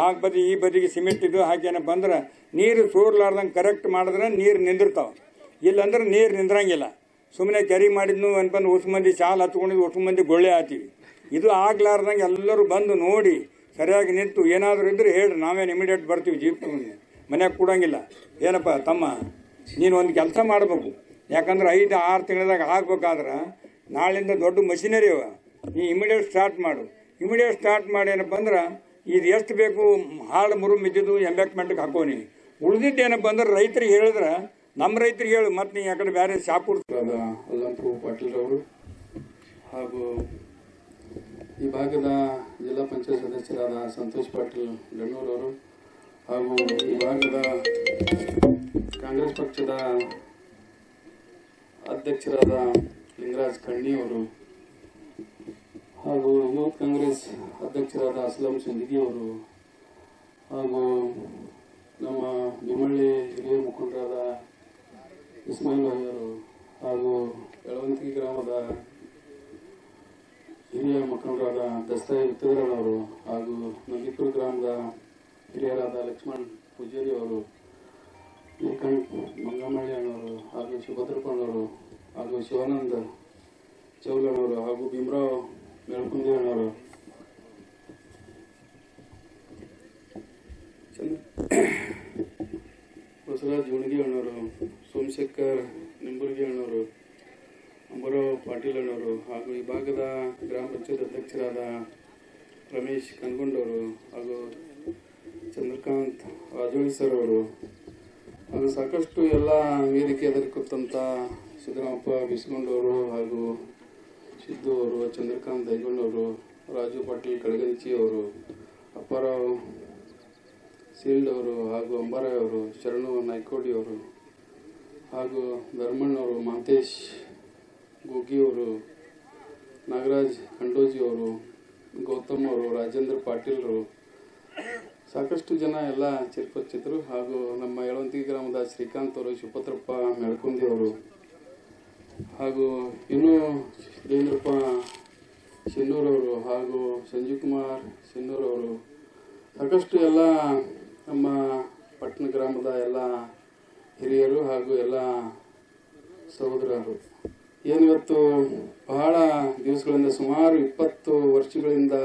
ಆ ಬದಿ ಈ ಬದಿಗೆ ಸಿಮೆಂಟ್ ಇದು ಹಾಕಿ ಏನಪ್ಪ ಅಂದ್ರೆ ನೀರು ಸೋರ್ಲಾರ್ದಂಗೆ ಕರೆಕ್ಟ್ ಮಾಡಿದ್ರೆ ನೀರು ನಿಂದಿರ್ತಾವೆ. ಇಲ್ಲಾಂದ್ರೆ ನೀರು ನಿಂದ್ರಂಗಿಲ್ಲ. ಸುಮ್ಮನೆ ಕೆರೆ ಮಾಡಿದ್ನು ಏನಪ್ಪ ಅಂದ್ರೆ ಹೊಸ ಮಂದಿ ಶಾಲ್ ಹತ್ಕೊಂಡಿದ್ದು ಹೊಸ ಮಂದಿ ಗೊಳ್ಳೆ ಹಾಕ್ತೀವಿ. ಇದು ಆಗ್ಲಾರ್ದಂಗೆ ಎಲ್ಲರೂ ಬಂದು ನೋಡಿ ಸರಿಯಾಗಿ ನಿಂತು ಏನಾದರೂ ಇದ್ರೆ ಹೇಳ್ರಿ, ನಾವೇನು ಇಮಿಡಿಯೇಟ್ ಬರ್ತೀವಿ. ಜೀಪ್ ಮನ್ಯಾಗ ಕೊಡಂಗಿಲ್ಲ. ಏನಪ್ಪ ತಮ್ಮ ನೀನು ಒಂದು ಕೆಲಸ ಮಾಡಬೇಕು, ಯಾಕಂದ್ರೆ 5-6 ತಿಂಗಳದಾಗ ಆಗ್ಬೇಕಾದ್ರೆ ನಾಳಿಂದ ದೊಡ್ಡ ಮಷಿನರಿ ಅವ. ನೀ ಇಮಿಡಿಯೇಟ್ ಸ್ಟಾರ್ಟ್ ಮಾಡು. ಇಮಿಡಿಯೇಟ್ ಸ್ಟಾರ್ಟ್ ಮಾಡಿ ಏನಪ್ಪ ಅಂದ್ರೆ ಇದು ಎಷ್ಟು ಬೇಕು ಹಾಳು ಮುರುಮ್ ಇದ್ದಿದ್ದು ಎಂಬ್ಯಾಕ್ಮೆಂಟ್ಗೆ ಹಾಕೋನಿ. ಉಳಿದಿದ್ದು ಏನಪ್ಪ ಅಂದ್ರೆ ರೈತರಿಗೆ ಹೇಳಿದ್ರೆ ನಮ್ಮ ರೈತರಿಗೆ ಹೇಳು, ಮತ್ತು ನೀ ಯಾಕಡೆ ಬೇರೆ ಶಾಪುರ್ ಅಲ್ಲಂಪು ಪಾಟೀಲ್ ಅವರು ಹಾಗೂ ಈ ಭಾಗದ ಜಿಲ್ಲಾ ಪಂಚಾಯತ್ ಸದಸ್ಯರಾದ ಸಂತೋಷ್ ಪಾಟೀಲ್ ಗಣ್ಣೂರವರು ಹಾಗೂ ಈ ಭಾಗದ ಕಾಂಗ್ರೆಸ್ ಪಕ್ಷದ ಅಧ್ಯಕ್ಷರಾದ ಲಿಂಗರಾಜ್ ಕಣ್ಣಿಯವರು ಹಾಗೂ ಯೂತ್ ಕಾಂಗ್ರೆಸ್ ಅಧ್ಯಕ್ಷರಾದ ಅಸ್ಲಂ ಸಿಂದಗಿ ಅವರು ಹಾಗೂ ನಮ್ಮ ಬಿಮಳ್ಳಿ ಹಿರಿಯ ಮುಖಂಡರಾದ ಇಸ್ಮಾಯಿಲ್ ಭಾಯಿ ಅವರು ಹಾಗೂ ಯಳವಂತಿ ಗ್ರಾಮದ ಹಿರಿಯ ಮುಖಂಡರಾದ ದಸ್ತಾಯಿ ಉತ್ತರಣ್ಣವರು ಹಾಗೂ ನಂದಿಪುರ ಗ್ರಾಮದ ಹಿರಿಯರಾದ ಲಕ್ಷ್ಮಣ್ ಪೂಜಾರಿ ಅವರು, ನೀಲಕಂಠ್ ಮಂಗಮಳ್ಳಿ ಅಣ್ಣವರು ಹಾಗೂ ಸುಭದ್ರಪ್ಪನವರು ಹಾಗೂ ಶಿವಾನಂದ ಚೌಲಣ್ಣವರು ಹಾಗೂ ಭೀಮರಾವ್ ಮೇಳ್ಕುಂದಿ ಅಣ್ಣವರು, ಬಸವರಾಜ್ ಗುಣಗಿ ಅಣ್ಣವರು, ಸೋಮಶೇಖರ್ ನಿಂಬುರ್ಗಿ ಅಣ್ಣವರು, ಅಂಬರಾವ್ ಪಾಟೀಲ್ ಅಣ್ಣವರು ಹಾಗೂ ಈ ಭಾಗದ ಗ್ರಾಮ ಪಂಚಾಯತ್ ಅಧ್ಯಕ್ಷರಾದ ರಮೇಶ್ ಕನ್ಗೊಂಡವರು ಹಾಗೂ ಚಂದ್ರಕಾಂತ್ ರಾಜೋಳಿ ಸರ್ ಅವರು ಹಾಗೂ ಸಾಕಷ್ಟು ಎಲ್ಲ ವೇದಿಕೆ ಎದುರಿಕುತ್ತಂಥ ಸಿದ್ದರಾಮಪ್ಪ ಬಿಸ್ಗೊಂಡವರು ಹಾಗೂ ಸಿದ್ದು ಅವರು, ಚಂದ್ರಕಾಂತ್ ದೈಗೊಂಡವರು, ರಾಜು ಪಾಟೀಲ್ ಕಳಗಂಚಿ ಅವರು, ಅಪ್ಪಾರಾವ್ ಸೀಲ್ಡ್ ಅವರು ಹಾಗೂ ಅಂಬಾರಾಯ್ ಅವರು, ಶರಣು ನಾಯ್ಕೋಡಿ ಅವರು ಹಾಗೂ ಧರ್ಮಣ್ಣವರು, ಮಾಂತೇಶ್ ಗೋಗಿಯವರು, ನಾಗರಾಜ್ ಖಂಡೋಜಿ ಅವರು, ಗೌತಮ್ ಅವರು, ರಾಜೇಂದ್ರ ಪಾಟೀಲ್ರು, ಸಾಕಷ್ಟು ಜನ ಎಲ್ಲ ಚಿತ್ರಪಚ್ಚಿದ್ರು ಹಾಗೂ ನಮ್ಮ ಯಳವಂತಿ ಗ್ರಾಮದ ಶ್ರೀಕಾಂತ್ ಅವರು, ಸುಪತ್ರಪ್ಪ ಮೆಳ್ಕುಂದಿ ಅವರು ಹಾಗೂ ಇನ್ನೂ ಶ್ರೀಂದ್ರಪ್ಪ ಶಿನ್ನೂರವರು ಹಾಗೂ ಸಂಜೀವ್ ಕುಮಾರ್ ಶಿನ್ನೂರವರು, ಸಾಕಷ್ಟು ಎಲ್ಲ ನಮ್ಮ ಪಟ್ಟಣ ಗ್ರಾಮದ ಎಲ್ಲ ಹಿರಿಯರು ಹಾಗೂ ಎಲ್ಲ ಸಹೋದರರು ಏನಿವತ್ತು ಬಹಳ ದಿವಸಗಳಿಂದ ಸುಮಾರು 20 ವರ್ಷಗಳಿಂದ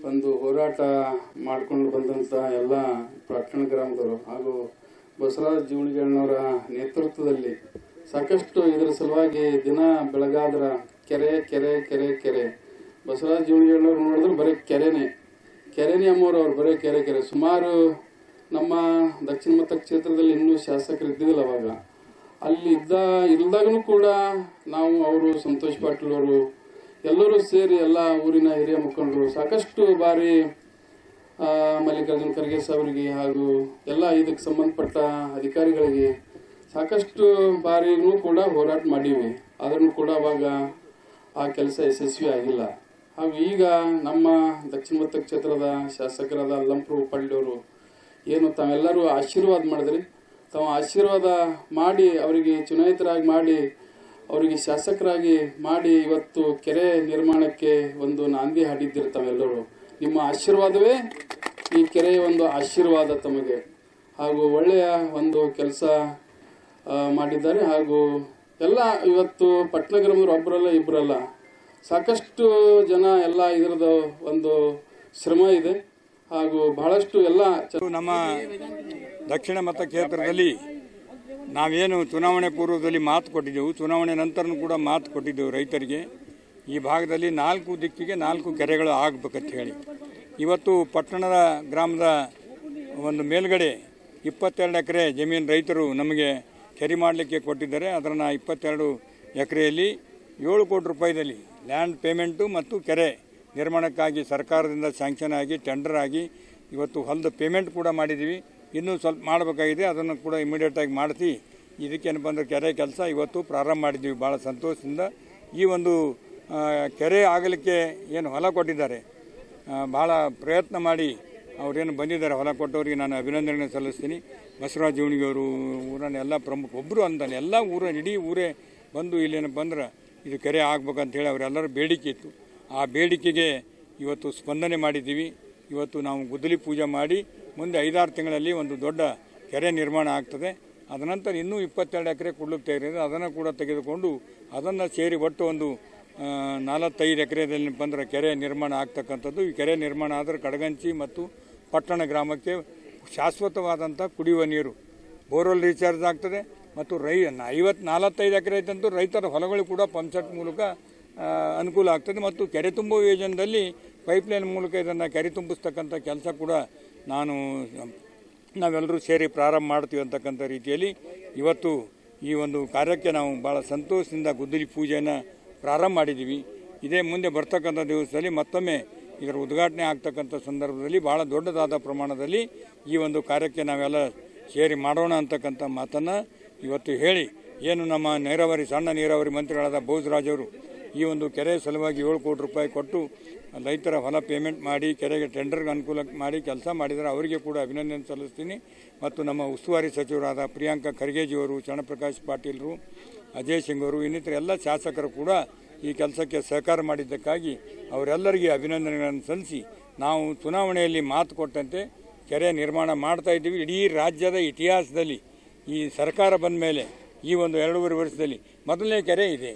ಒಂದು ಹೋರಾಟ ಮಾಡಿಕೊಂಡು ಬಂದಂಥ ಎಲ್ಲ ಪಟ್ಟಣ ಗ್ರಾಮದವರು ಹಾಗೂ ಬಸವರಾಜ್ ಜೀವಣಿಗಣ್ಣವರ ನೇತೃತ್ವದಲ್ಲಿ ಸಾಕಷ್ಟು ಇದರ ಸಲುವಾಗಿ ದಿನ ಬೆಳಗಾದ್ರ ಕೆರೆ ಕೆರೆ ಕೆರೆ ಕೆರೆ. ಬಸವರಾಜ ಜೀವಣಿಯವರು ನೋಡಿದ್ರೆ ಬರೀ ಕೆರೆನೇ ಅಮ್ಮವ್ರು, ಅವ್ರು ಬರೀ ಕೆರೆ ಕೆರೆ. ಸುಮಾರು ನಮ್ಮ ದಕ್ಷಿಣ ಮತಕ್ಷೇತ್ರದಲ್ಲಿ ಇನ್ನೂ ಶಾಸಕರು ಇದ್ದಿದ್ದಿಲ್ಲ ಅವಾಗ. ಅಲ್ಲಿ ಇಲ್ದಾಗೂ ಕೂಡ ನಾವು ಅವರು ಸಂತೋಷ್ ಪಾಟೀಲ್ ಅವರು ಎಲ್ಲರೂ ಸೇರಿ ಎಲ್ಲ ಊರಿನ ಹಿರಿಯ ಮುಖಂಡರು ಸಾಕಷ್ಟು ಬಾರಿ ಮಲ್ಲಿಕಾರ್ಜುನ ಖರ್ಗೆ ಅವರಿಗೆ ಹಾಗೂ ಎಲ್ಲ ಇದಕ್ಕೆ ಸಂಬಂಧಪಟ್ಟ ಅಧಿಕಾರಿಗಳಿಗೆ ಸಾಕಷ್ಟು ಬಾರಿನೂ ಕೂಡ ಹೋರಾಟ ಮಾಡೀವಿ. ಆದ್ರೂ ಕೂಡ ಅವಾಗ ಆ ಕೆಲಸ ಯಶಸ್ವಿ ಆಗಿಲ್ಲ. ಹಾಗೂ ಈಗ ನಮ್ಮ ದಕ್ಷಿಣ ಮತಕ್ಷೇತ್ರದ ಶಾಸಕರಾದ ಅಲ್ಲಂಪ್ರಭು ಪಾಟೀಲ್ ಏನು ತಾವೆಲ್ಲರೂ ಆಶೀರ್ವಾದ ಮಾಡಿದ್ರಿ, ತಾವು ಆಶೀರ್ವಾದ ಮಾಡಿ ಅವರಿಗೆ ಚುನಾಯಿತರಾಗಿ ಮಾಡಿ ಅವರಿಗೆ ಶಾಸಕರಾಗಿ ಮಾಡಿ ಇವತ್ತು ಕೆರೆ ನಿರ್ಮಾಣಕ್ಕೆ ಒಂದು ನಾಂದಿ ಹಾಡಿದ್ದೀರಿ ತಾವೆಲ್ಲರೂ. ನಿಮ್ಮ ಆಶೀರ್ವಾದವೇ ಈ ಕೆರೆಯ ಒಂದು ಆಶೀರ್ವಾದ ತಮಗೆ. ಹಾಗೂ ಒಳ್ಳೆಯ ಒಂದು ಕೆಲಸ ಮಾಡಿದ್ದಾರೆ. ಹಾಗೂ ಎಲ್ಲ ಇವತ್ತು ಪಟ್ಟಣಗ್ರಾಮದವರು ಒಬ್ಬರಲ್ಲ ಇಬ್ಬರಲ್ಲ ಸಾಕಷ್ಟು ಜನ ಎಲ್ಲ ಇದರದ ಒಂದು ಶ್ರಮ ಇದೆ. ಹಾಗೂ ಬಹಳಷ್ಟು ಎಲ್ಲ ನಮ್ಮ ದಕ್ಷಿಣ ಮತಕ್ಷೇತ್ರದಲ್ಲಿ ನಾವೇನು ಚುನಾವಣೆ ಪೂರ್ವದಲ್ಲಿ ಮಾತು ಕೊಟ್ಟಿದ್ದೆವು, ಚುನಾವಣೆ ನಂತರನೂ ಕೂಡ ಮಾತು ಕೊಟ್ಟಿದ್ದೆವು ರೈತರಿಗೆ. ಈ ಭಾಗದಲ್ಲಿ 4 ದಿಕ್ಕಿಗೆ 4 ಕೆರೆಗಳು ಆಗಬೇಕಂತ ಹೇಳಿ ಇವತ್ತು ಪಟ್ಟಣದ ಗ್ರಾಮದ ಒಂದು ಮೇಲ್ಗಡೆ 22 ಎಕರೆ ಜಮೀನು ರೈತರು ನಮಗೆ ಕೆರೆ ಮಾಡಲಿಕ್ಕೆ ಕೊಟ್ಟಿದ್ದಾರೆ. ಅದನ್ನು 22 ಎಕರೆಯಲ್ಲಿ 7 ಕೋಟಿ ರೂಪಾಯಿದಲ್ಲಿ ಲ್ಯಾಂಡ್ ಪೇಮೆಂಟು ಮತ್ತು ಕೆರೆ ನಿರ್ಮಾಣಕ್ಕಾಗಿ ಸರ್ಕಾರದಿಂದ ಸ್ಯಾಂಕ್ಷನ್ ಆಗಿ ಟೆಂಡರ್ ಆಗಿ ಇವತ್ತು ಹೊಲದ ಪೇಮೆಂಟ್ ಕೂಡ ಮಾಡಿದ್ದೀವಿ. ಇನ್ನೂ ಸ್ವಲ್ಪ ಮಾಡಬೇಕಾಗಿದೆ, ಅದನ್ನು ಕೂಡ ಇಮಿಡಿಯೇಟಾಗಿ ಮಾಡಿಸಿ ಇದಕ್ಕೇನಪ್ಪ ಅಂದ್ರೆ ಕೆರೆ ಕೆಲಸ ಇವತ್ತು ಪ್ರಾರಂಭ ಮಾಡಿದ್ದೀವಿ. ಭಾಳ ಸಂತೋಷದಿಂದ ಈ ಒಂದು ಕೆರೆ ಆಗಲಿಕ್ಕೆ ಏನು ಹೊಲ ಕೊಟ್ಟಿದ್ದಾರೆ, ಭಾಳ ಪ್ರಯತ್ನ ಮಾಡಿ ಅವರೇನು ಬಂದಿದ್ದಾರೆ ಹೊಲ ಕೊಟ್ಟವರಿಗೆ ನಾನು ಅಭಿನಂದನೆ ಸಲ್ಲಿಸ್ತೀನಿ. ಬಸವರಾಜ ಜೀವಣಿಯವರು ಊರನ್ನ ಎಲ್ಲ ಪ್ರಮುಖ ಒಬ್ಬರು ಅಂತಾನೆ ಎಲ್ಲ ಇಡೀ ಊರೇ ಬಂದು ಇಲ್ಲೇನಪ್ಪ ಅಂದ್ರೆ ಇದು ಕೆರೆ ಆಗ್ಬೇಕಂತೇಳಿ ಅವರೆಲ್ಲರ ಬೇಡಿಕೆ ಇತ್ತು. ಆ ಬೇಡಿಕೆಗೆ ಇವತ್ತು ಸ್ಪಂದನೆ ಮಾಡಿದ್ದೀವಿ. ಇವತ್ತು ನಾವು ಗುದ್ದಲಿ ಪೂಜೆ ಮಾಡಿ ಮುಂದೆ 5-6 ತಿಂಗಳಲ್ಲಿ ಒಂದು ದೊಡ್ಡ ಕೆರೆ ನಿರ್ಮಾಣ ಆಗ್ತದೆ. ಅದನಂತರ ಇನ್ನೂ 22 ಎಕರೆ ಕೊಡ್ಲಿಕ್ಕೆ ಇದೆ, ಅದನ್ನು ಕೂಡ ತೆಗೆದುಕೊಂಡು ಅದನ್ನು ಸೇರಿ ಒಟ್ಟು ಒಂದು 45 ಎಕರೆದಲ್ಲಿ ಬಂದರೆ ಕೆರೆ ನಿರ್ಮಾಣ ಆಗ್ತಕ್ಕಂಥದ್ದು. ಈ ಕೆರೆ ನಿರ್ಮಾಣ ಆದರೆ ಕಡಗಂಚಿ ಮತ್ತು ಪಟ್ಟಣ ಗ್ರಾಮಕ್ಕೆ ಶಾಶ್ವತವಾದಂಥ ಕುಡಿಯುವ ನೀರು ಬೋರ್ವೆಲ್ ರೀಚಾರ್ಜ್ ಆಗ್ತದೆ. ಮತ್ತು 45 ಎಕರೆ ಇದ್ದಂತೂ ರೈತರ ಹೊಲಗಳು ಕೂಡ ಪಂಪ್ಸೆಟ್ ಮೂಲಕ ಅನುಕೂಲ ಆಗ್ತದೆ. ಮತ್ತು ಕೆರೆ ತುಂಬುವ ಯೋಜನೆಯಲ್ಲಿ ಪೈಪ್ಲೈನ್ ಮೂಲಕ ಇದನ್ನು ಕೆರೆ ತುಂಬಿಸ್ತಕ್ಕಂಥ ಕೆಲಸ ಕೂಡ ನಾವೆಲ್ಲರೂ ಸೇರಿ ಪ್ರಾರಂಭ ಮಾಡ್ತೀವಿ ಅಂತಕ್ಕಂಥ ರೀತಿಯಲ್ಲಿ ಇವತ್ತು ಈ ಒಂದು ಕಾರ್ಯಕ್ಕೆ ನಾವು ಭಾಳ ಸಂತೋಷದಿಂದ ಗುದ್ದಲಿ ಪೂಜೆಯನ್ನು ಪ್ರಾರಂಭ ಮಾಡಿದ್ದೀವಿ. ಇದೇ ಮುಂದೆ ಬರ್ತಕ್ಕಂಥ ದಿವಸದಲ್ಲಿ ಮತ್ತೊಮ್ಮೆ ಇದರ ಉದ್ಘಾಟನೆ ಆಗ್ತಕ್ಕಂಥ ಸಂದರ್ಭದಲ್ಲಿ ಭಾಳ ದೊಡ್ಡದಾದ ಪ್ರಮಾಣದಲ್ಲಿ ಈ ಒಂದು ಕಾರ್ಯಕ್ಕೆ ನಾವೆಲ್ಲ ಸೇರಿ ಮಾಡೋಣ ಅಂತಕ್ಕಂಥ ಮಾತನ್ನು ಇವತ್ತು ಹೇಳಿ, ಏನು ನಮ್ಮ ಸಣ್ಣ ನೀರಾವರಿ ಮಂತ್ರಿಗಳಾದ ಬೋಸರಾಜವರು ಈ ಒಂದು ಕೆರೆ ಸಲುವಾಗಿ 7 ಕೋಟಿ ರೂಪಾಯಿ ಕೊಟ್ಟು ರೈತರ ಹೊಲ ಪೇಮೆಂಟ್ ಮಾಡಿ ಕೆರೆಗೆ ಟೆಂಡರ್ಗೆ ಅನುಕೂಲ ಮಾಡಿ ಕೆಲಸ ಮಾಡಿದರೆ ಅವರಿಗೆ ಕೂಡ ಅಭಿನಂದನೆ ಸಲ್ಲಿಸ್ತೀನಿ. ಮತ್ತು ನಮ್ಮ ಉಸ್ತುವಾರಿ ಸಚಿವರಾದ ಪ್ರಿಯಾಂಕಾ ಖರ್ಗೆಜಿಯವರು, ಚರಣಪ್ರಕಾಶ್ ಪಾಟೀಲರು, ಅಜಯ್ ಸಿಂಗ್ ಅವರು, ಇನ್ನಿತರ ಎಲ್ಲ ಶಾಸಕರು ಕೂಡ ಈ ಕೆಲಸಕ್ಕೆ ಸಹಕಾರ ಮಾಡಿದ್ದಕ್ಕಾಗಿ ಅವರೆಲ್ಲರಿಗೆ ಅಭಿನಂದನೆಗಳನ್ನು ಸಲ್ಲಿಸಿ, ನಾವು ಚುನಾವಣೆಯಲ್ಲಿ ಮಾತು ಕೊಟ್ಟಂತೆ ಕೆರೆ ನಿರ್ಮಾಣ ಮಾಡ್ತಾ ಇದ್ದೀವಿ. ಇಡೀ ರಾಜ್ಯದ ಇತಿಹಾಸದಲ್ಲಿ ಈ ಸರ್ಕಾರ ಬಂದ ಮೇಲೆ ಈ ಒಂದು 2.5 ವರ್ಷದಲ್ಲಿ ಮೊದಲನೇ ಕೆರೆ ಇದೆ.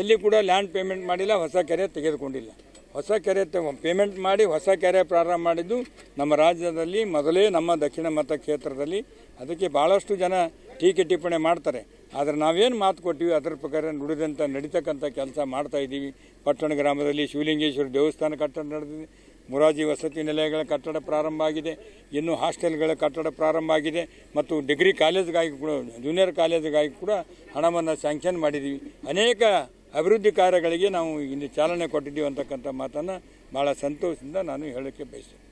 ಎಲ್ಲಿ ಕೂಡ ಲ್ಯಾಂಡ್ ಪೇಮೆಂಟ್ ಮಾಡಿಲ್ಲ, ಹೊಸ ಕೆರೆ ತೆಗೆದುಕೊಂಡಿಲ್ಲ. ಹೊಸ ಕೆರೆ ಪೇಮೆಂಟ್ ಮಾಡಿ ಹೊಸ ಕೆರೆ ಪ್ರಾರಂಭ ಮಾಡಿದ್ದು ನಮ್ಮ ರಾಜ್ಯದಲ್ಲಿ ಮೊದಲೇ ನಮ್ಮ ದಕ್ಷಿಣ ಮತಕ್ಷೇತ್ರದಲ್ಲಿ. ಅದಕ್ಕೆ ಭಾಳಷ್ಟು ಜನ ಟೀಕೆ ಟಿಪ್ಪಣಿ ಮಾಡ್ತಾರೆ. ಆದರೆ ನಾವೇನು ಮಾತು ಕೊಟ್ಟಿವಿ ಅದರ ಪ್ರಕಾರ ನುಡಿದಂಥ ನಡೀತಕ್ಕಂಥ ಕೆಲಸ ಮಾಡ್ತಾ ಇದ್ದೀವಿ. ಪಟ್ಟಣ ಗ್ರಾಮದಲ್ಲಿ ಶಿವಲಿಂಗೇಶ್ವರ ದೇವಸ್ಥಾನ ಕಟ್ಟಡ ನಡೆದಿದೆ, ಮುರಾಜಿ ವಸತಿ ನಿಲಯಗಳ ಕಟ್ಟಡ ಪ್ರಾರಂಭ ಆಗಿದೆ, ಇನ್ನು ಹಾಸ್ಟೆಲ್ಗಳ ಕಟ್ಟಡ ಪ್ರಾರಂಭ ಆಗಿದೆ, ಮತ್ತು ಡಿಗ್ರಿ ಕಾಲೇಜ್ಗಾಗಿ ಕೂಡ ಜೂನಿಯರ್ ಕಾಲೇಜ್ಗಾಗಿ ಕೂಡ ಹಣವನ್ನು ಸ್ಯಾಂಕ್ಷನ್ ಮಾಡಿದ್ದೀವಿ. ಅನೇಕ ಅಭಿವೃದ್ಧಿ ಕಾರ್ಯಗಳಿಗೆ ನಾವು ಇಲ್ಲಿ ಚಾಲನೆ ಕೊಟ್ಟಿದ್ದೀವಿ ಅಂತಕ್ಕಂಥ ಮಾತನ್ನು ಭಾಳ ಸಂತೋಷದಿಂದ ನಾನು ಹೇಳೋಕ್ಕೆ ಬಯಸ್ತೇನೆ.